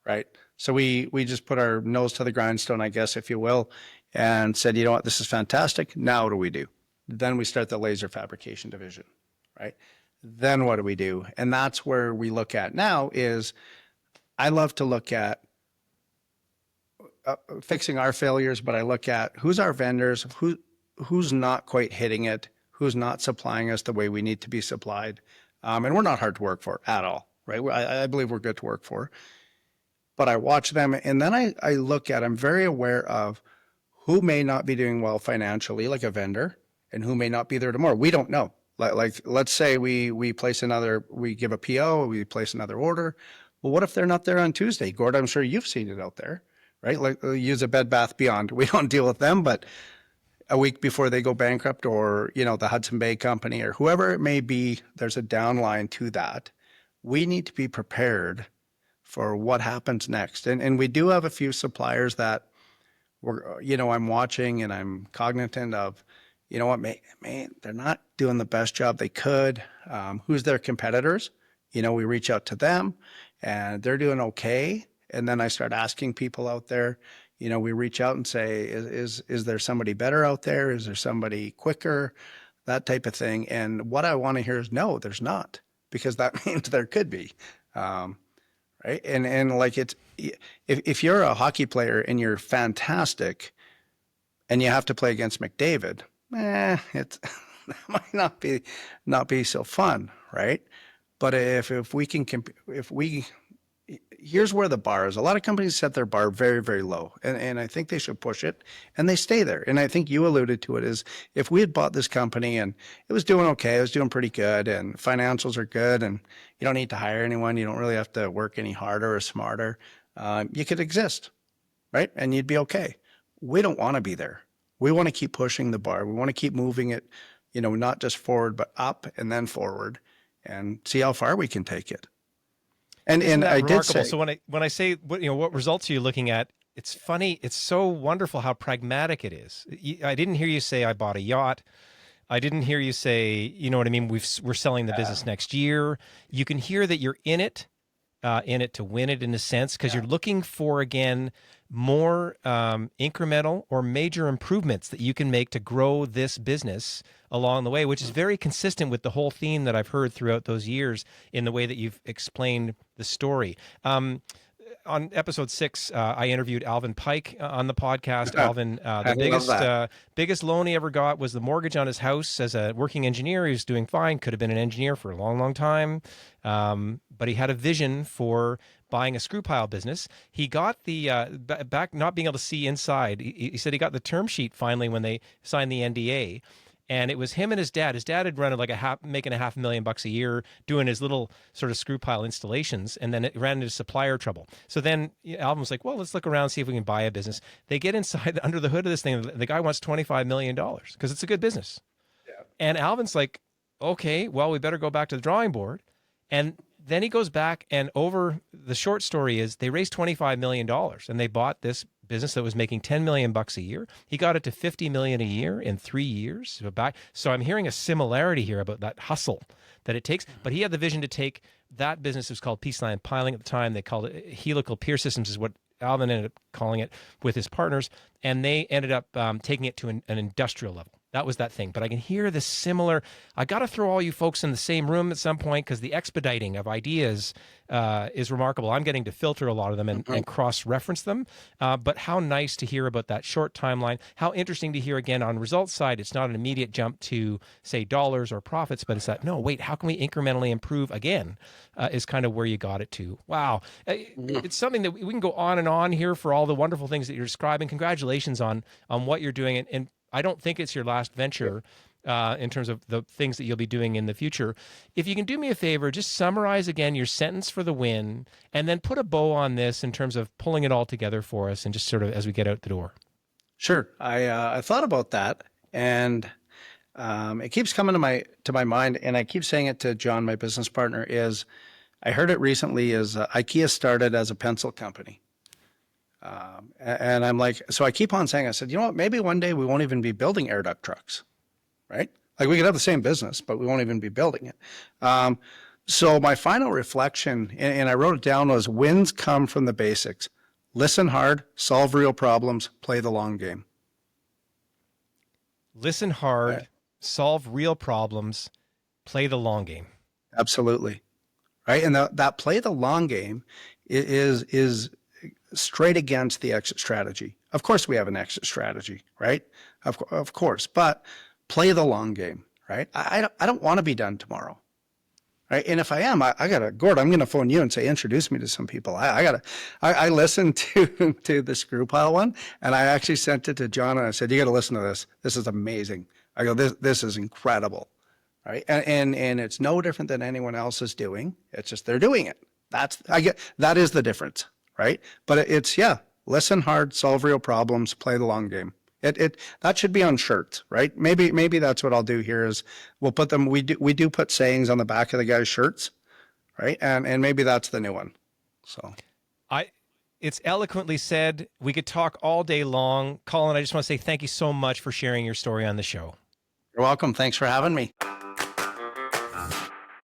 right? So we just put our nose to the grindstone, I guess, if you will, and said, you know what, this is fantastic. Now what do we do? Then we start the laser fabrication division, right? Then what do we do? And that's where we look at now is I love to look at fixing our failures, but I look at who's our vendors, who's not quite hitting it, who's not supplying us the way we need to be supplied. And we're not hard to work for at all, right? I believe we're good to work for. But I watch them, and then I look at, I'm very aware of who may not be doing well financially, like a vendor, and who may not be there tomorrow. We don't know. Like let's say we give a PO, we place another order. Well, what if they're not there on Tuesday? Gord, I'm sure you've seen it out there, right? Like use a Bed Bath Beyond. We don't deal with them, but a week before they go bankrupt, or, the Hudson Bay Company or whoever it may be, there's a downline to that. We need to be prepared for what happens next. And we do have a few suppliers that I'm watching and I'm cognizant of, they're not doing the best job they could. Who's their competitors? We reach out to them and they're doing okay. And then I start asking people out there, we reach out and say, is there somebody better out there? Is there somebody quicker? That type of thing. And what I want to hear is, no, there's not, because that means there could be. Right? And like if you're a hockey player and you're fantastic and you have to play against McDavid, it's that might not be so fun, right? But if we can if we here's where the bar is. A lot of companies set their bar very, very low, and I think they should push it, and they stay there. And I think you alluded to it is if we had bought this company and it was doing okay, it was doing pretty good, and financials are good, and you don't need to hire anyone, you don't really have to work any harder or smarter, you could exist, right? And you'd be okay. We don't want to be there. We want to keep pushing the bar. We want to keep moving it, not just forward, but up and then forward, and see how far we can take it. Isn't And that I did remarkable? say, So when I say what results are you looking at, it's funny. It's so wonderful how pragmatic it is. I didn't hear you say I bought a yacht. I didn't hear you say, you know what I mean? We're selling the business next year. You can hear that you're in it to win it in a sense, because you're looking for, again, more incremental or major improvements that you can make to grow this business along the way, which is very consistent with the whole theme that I've heard throughout those years in the way that you've explained the story. On episode 6, I interviewed Alvin Pike on the podcast. Alvin, I the love that. biggest loan he ever got was the mortgage on his house. As a working engineer, he was doing fine. Could have been an engineer for a long, long time, but he had a vision for buying a screw pile business. He got the back not being able to see inside. He said he got the term sheet finally when they signed the NDA. And it was him and his dad. His dad had run like making $500,000 a year doing his little sort of screw pile installations, and then it ran into supplier trouble. So then Alvin was like, well, let's look around, see if we can buy a business. They get inside under the hood of this thing. The guy wants $25 million because it's a good business. Yeah. And Alvin's like, okay, well, we better go back to the drawing board. And then he goes back, and over the short story is they raised $25 million and they bought this business that was making $10 million a year. He got it to $50 million a year in 3 years. So I'm hearing a similarity here about that hustle that it takes. But he had the vision to take that business. It was called Peace Line Piling at the time. They called it Helical Pier Systems, is what Alvin ended up calling it with his partners. And they ended up taking it to an industrial level. That was that thing. But I can hear the similar. I got to throw all you folks in the same room at some point, because the expediting of ideas is remarkable. I'm getting to filter a lot of them and cross-reference them. But how nice to hear about that short timeline. How interesting to hear, again, on results side, it's not an immediate jump to, say, dollars or profits, but it's that, no, wait, how can we incrementally improve again, is kind of where you got it to. Wow. It's something that we can go on and on here for all the wonderful things that you're describing. Congratulations on what you're doing. And I don't think it's your last venture in terms of the things that you'll be doing in the future. If you can do me a favor, just summarize again your sentence for the win, and then put a bow on this in terms of pulling it all together for us, and just sort of as we get out the door. Sure. I thought about that, and it keeps coming to my mind, and I keep saying it to John, my business partner. Is I heard it recently. Is IKEA started as a pencil company. And I'm like, so I keep on saying, I said, you know what, maybe one day we won't even be building air duct trucks, right? Like we could have the same business, but we won't even be building it. So my final reflection, and I wrote it down, was wins come from the basics. Listen hard, solve real problems, play the long game. Listen hard, Right. solve real problems, play the long game. Absolutely. Right. And that play the long game is straight against the exit strategy. Of course, we have an exit strategy, right? Of course, but play the long game, right? I don't want to be done tomorrow, right? And if I am, I gotta, Gord, I'm going to phone you and say, introduce me to some people. I listened to the screw pile one, and I actually sent it to John, and I said, you got to listen to this. This is amazing. I go, this is incredible, right? And it's no different than anyone else is doing. It's just they're doing it. That is the difference. Right. But it's, listen hard, solve real problems, play the long game. That should be on shirts, right? Maybe that's what I'll do here is we'll put them, we do put sayings on the back of the guy's shirts, right? And maybe that's the new one. So it's eloquently said. We could talk all day long. Colin, I just want to say thank you so much for sharing your story on the show. You're welcome. Thanks for having me.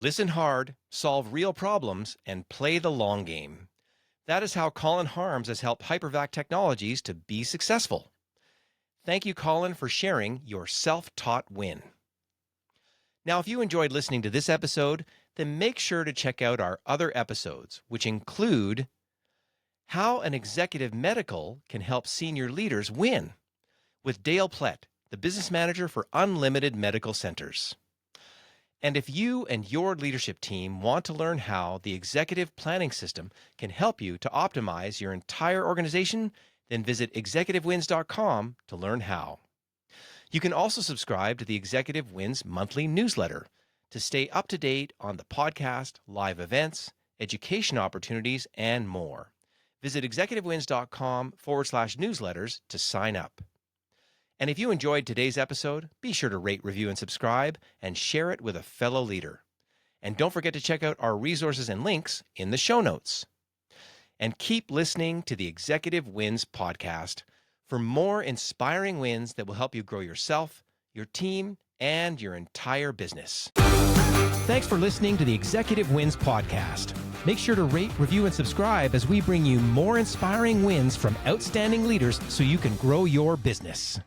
Listen hard, solve real problems, and play the long game. That is how Colin Harms has helped Hypervac Technologies to be successful. Thank you, Colin, for sharing your self-taught win. Now, if you enjoyed listening to this episode, then make sure to check out our other episodes, which include how an executive medical can help senior leaders win with Dale Plett, the business manager for Unlimited Medical Centers. And if you and your leadership team want to learn how the executive planning system can help you to optimize your entire organization, then visit executivewins.com to learn how. You can also subscribe to the Executive Wins monthly newsletter to stay up to date on the podcast, live events, education opportunities, and more. Visit executivewins.com/newsletters to sign up. And if you enjoyed today's episode, be sure to rate, review, and subscribe, and share it with a fellow leader. And don't forget to check out our resources and links in the show notes. And keep listening to the Executive Wins podcast for more inspiring wins that will help you grow yourself, your team, and your entire business. Thanks for listening to the Executive Wins podcast. Make sure to rate, review, and subscribe as we bring you more inspiring wins from outstanding leaders so you can grow your business.